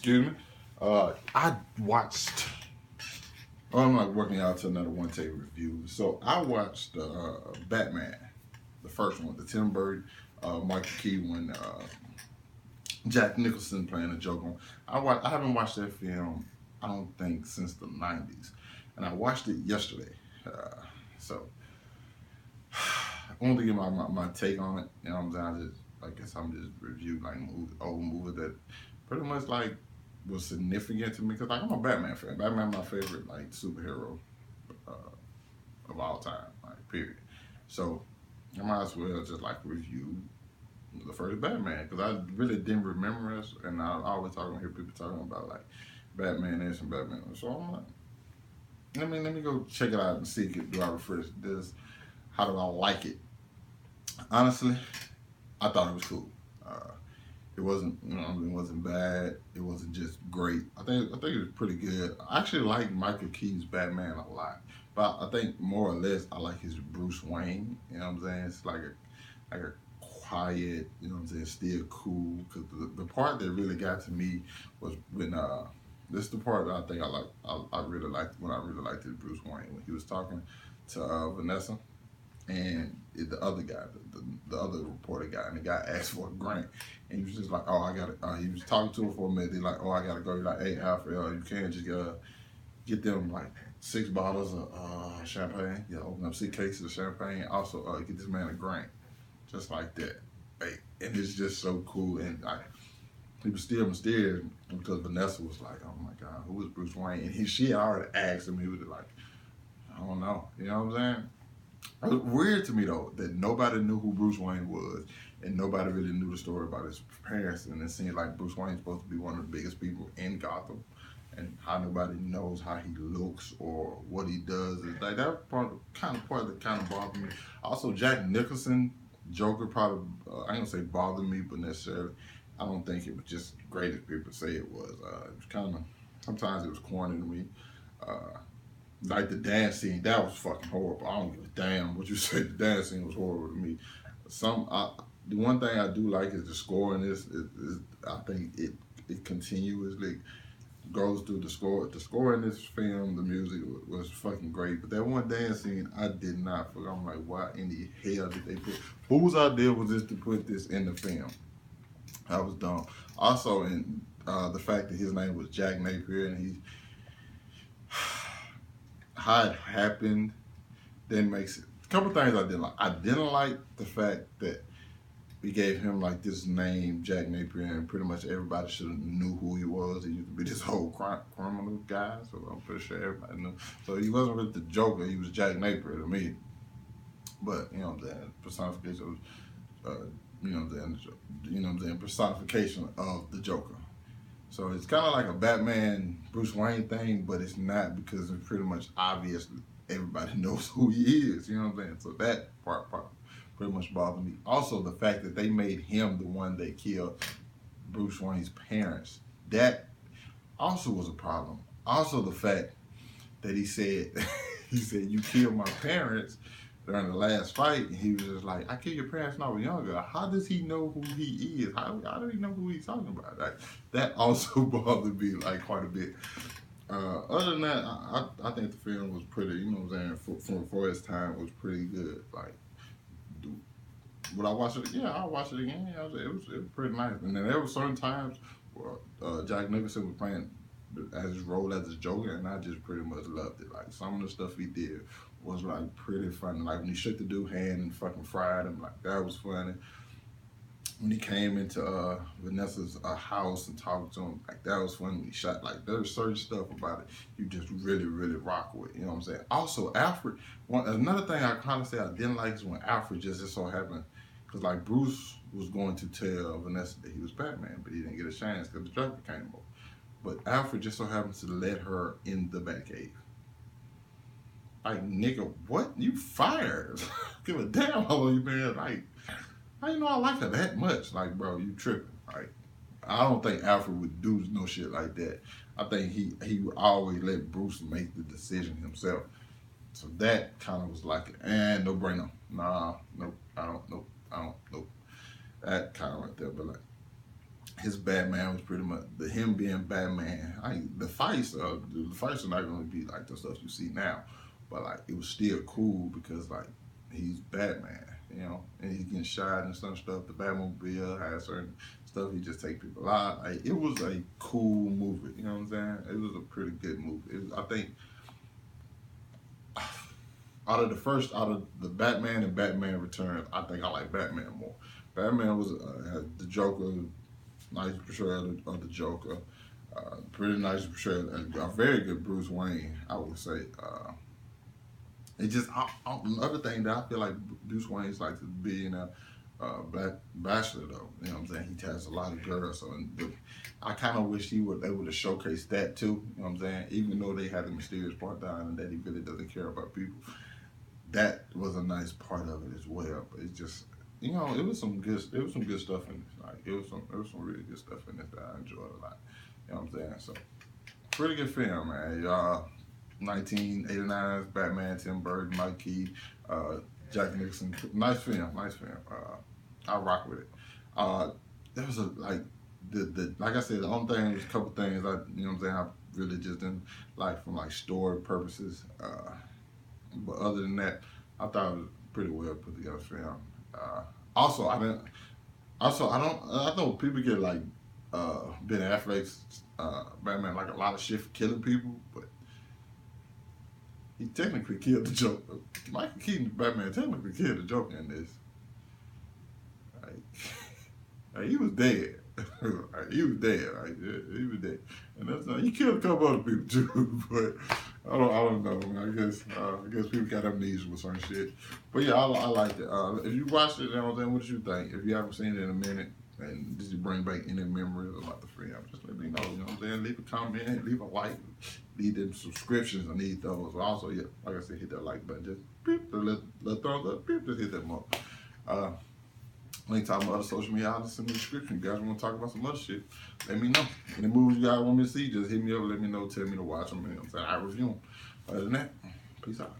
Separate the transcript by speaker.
Speaker 1: Excuse me. I watched. Oh, I'm not working out to another one take review. So I watched Batman, the first one, the Tim Burton, Michael Keaton, Jack Nicholson playing the Joker. I haven't watched that film. I don't think since the '90s, and I watched it yesterday. So I want to give my take on it. You know what I'm saying? I guess I'm just reviewing like old movies that pretty much like was significant to me because like I'm a Batman fan. Batman my favorite like superhero uh, of all time, like period. So I might as well just like review the first Batman because I really didn't remember us, and I always hear people talking about like Batman this and Batman. So I'm like, let me go check it out and see do I refer to this? How do I like it? Honestly, I thought it was cool. Uh, it wasn't, it wasn't bad. It wasn't just great. I think it was pretty good. I actually like Michael Keaton's Batman a lot, but I think more or less I like his Bruce Wayne. You know what I'm saying? It's like a quiet, you know what I'm saying, still cool. Because the part that really got to me was when this is the part that I think I really liked when I really liked it, Bruce Wayne when he was talking to Vanessa and the other guy, the other reporter guy, and the guy asked for a grant, and he was just like, "Oh, I got to." He was talking to him for a minute. They're like, "Oh, I gotta go." He's like, "Hey, Alfred, you can't just get them like 6 bottles of champagne. Yeah, open up 6 cases of champagne. Also, get this man a grant, just like that." Hey, and it's just so cool, and like he was still mysterious because Vanessa was like, "Oh my God, who is Bruce Wayne?" And she had already asked him. He was like, "I don't know." You know what I'm saying? It was weird to me though that nobody knew who Bruce Wayne was, and nobody really knew the story about his parents. And it seemed like Bruce Wayne's supposed to be one of the biggest people in Gotham, and how nobody knows how he looks or what he does. Is like that part that kind of bothered me. Also, Jack Nicholson Joker probably I ain't gonna say bothered me, but necessarily I don't think it was just great as people say it was. It was kind of sometimes it was corny to me. Uh, like the dance scene, that was fucking horrible. I don't give a damn what you say. The dance scene was horrible to me. The one thing I do like is the score in this. I think it continuously goes through the score. The score in this film, the music was fucking great. But that one dance scene, I did not. I'm like, why in the hell did they put? Whose idea was this to put this in the film? That was dumb. Also, in the fact that his name was Jack Napier and he how it happened then makes it a couple things I didn't like. I didn't like the fact that we gave him like this name, Jack Napier, and pretty much everybody should have knew who he was. He used to be this whole criminal guy, so I'm pretty sure everybody knew. So he wasn't really the Joker. He was Jack Napier to me. But you know what I'm saying, personification of, you know what I'm saying, personification of the Joker. So it's kind of like a Batman Bruce Wayne thing, but it's not because it's pretty much obvious everybody knows who he is. You know what I'm saying? So that part pretty much bothered me. Also, the fact that they made him the one that killed Bruce Wayne's parents. That also was a problem. Also, the fact that he said he said you killed my parents during the last fight, and he was just like, I killed your parents when I was younger. How does he know who he is? How does he know who he's talking about? Like, that also bothered me like quite a bit. Other than that, I think the film was pretty, you know what I'm saying, for its time, was pretty good. Like, would I watch it? Yeah, I'll watch it again. Yeah, it was pretty nice. And then there were certain times where Jack Nicholson was playing as his role as a Joker, and I just pretty much loved it. Like some of the stuff he did was like pretty funny. Like when he shook the dude's hand and fucking fried him, like that was funny. When he came into Vanessa's house and talked to him, like that was funny. When he shot, like there's certain stuff about it you just really, really rock with. You know what I'm saying? Also, Alfred. Another thing I kind of say I didn't like is when Alfred just so happened, because like Bruce was going to tell Vanessa that he was Batman, but he didn't get a chance because the Joker came over. But Alfred just so happens to let her in the Batcave. Like, nigga, what? You fired? Give a damn how long you been. Like, how you know I like her that much? Like, bro, you tripping. Like, I don't think Alfred would do no shit like that. I think he would always let Bruce make the decision himself. So that kind of was like, no brainer. Nah, nope, I don't, nope, I don't, nope. That kind of right there. But like, his Batman was pretty much him being Batman. The fights are not going to be like the stuff you see now, but like it was still cool because like he's Batman, you know, and he's getting shot and some stuff. The Batmobile has certain stuff. He just take people out. Like, it was a cool movie. You know what I'm saying? It was a pretty good movie. I think out of the Batman and Batman Returns, I think I like Batman more. Batman was had the Joker, nice portrayal of the Joker, pretty nice portrayal, a very good Bruce Wayne, I would say. It just another thing that I feel like Bruce Wayne's like the billionaire black bachelor though. You know what I'm saying? He has a lot of girls, so I kind of wish they would have showcased that too. You know what I'm saying? Even though they had the mysterious part down and that he really doesn't care about people, that was a nice part of it as well. But it's just, you know, it was some good stuff in this. Like it was some really good stuff in this that I enjoyed a lot. You know what I'm saying? So pretty good film, man. Y'all, 1989's Batman, Tim Burton, Mike Key, Jack Nicholson. Nice film. I rock with it. There was like I said, the only thing was a couple things you know what I'm saying, I really just didn't like from like story purposes. But other than that, I thought it was pretty well put together film. I know people get like Ben Affleck's Batman like a lot of shit for killing people, but he technically killed the Joker. Michael Keaton's Batman technically killed the Joker in this. Like he was dead. He was dead. He was dead. And that's not, he killed a couple other people too, but I don't know. Man. I guess people got amnesia with certain shit. But yeah, I liked it. If you watched it, you know what I'm saying, what did you think? If you haven't seen it in a minute, and did you bring back any memories about the film? Just let me know. You know what I'm saying? Leave a comment, leave a like, leave them subscriptions. I need those. Also, yeah, like I said, hit that like button. Just beep, the little thumbs up, beep, just hit that mark. Link to all my other social media outlets in the description. You guys want to talk about some other shit, let me know. Any movies you guys want me to see, just hit me up, let me know, tell me to watch them. You know what I'm saying? I review them. Other than that, peace out.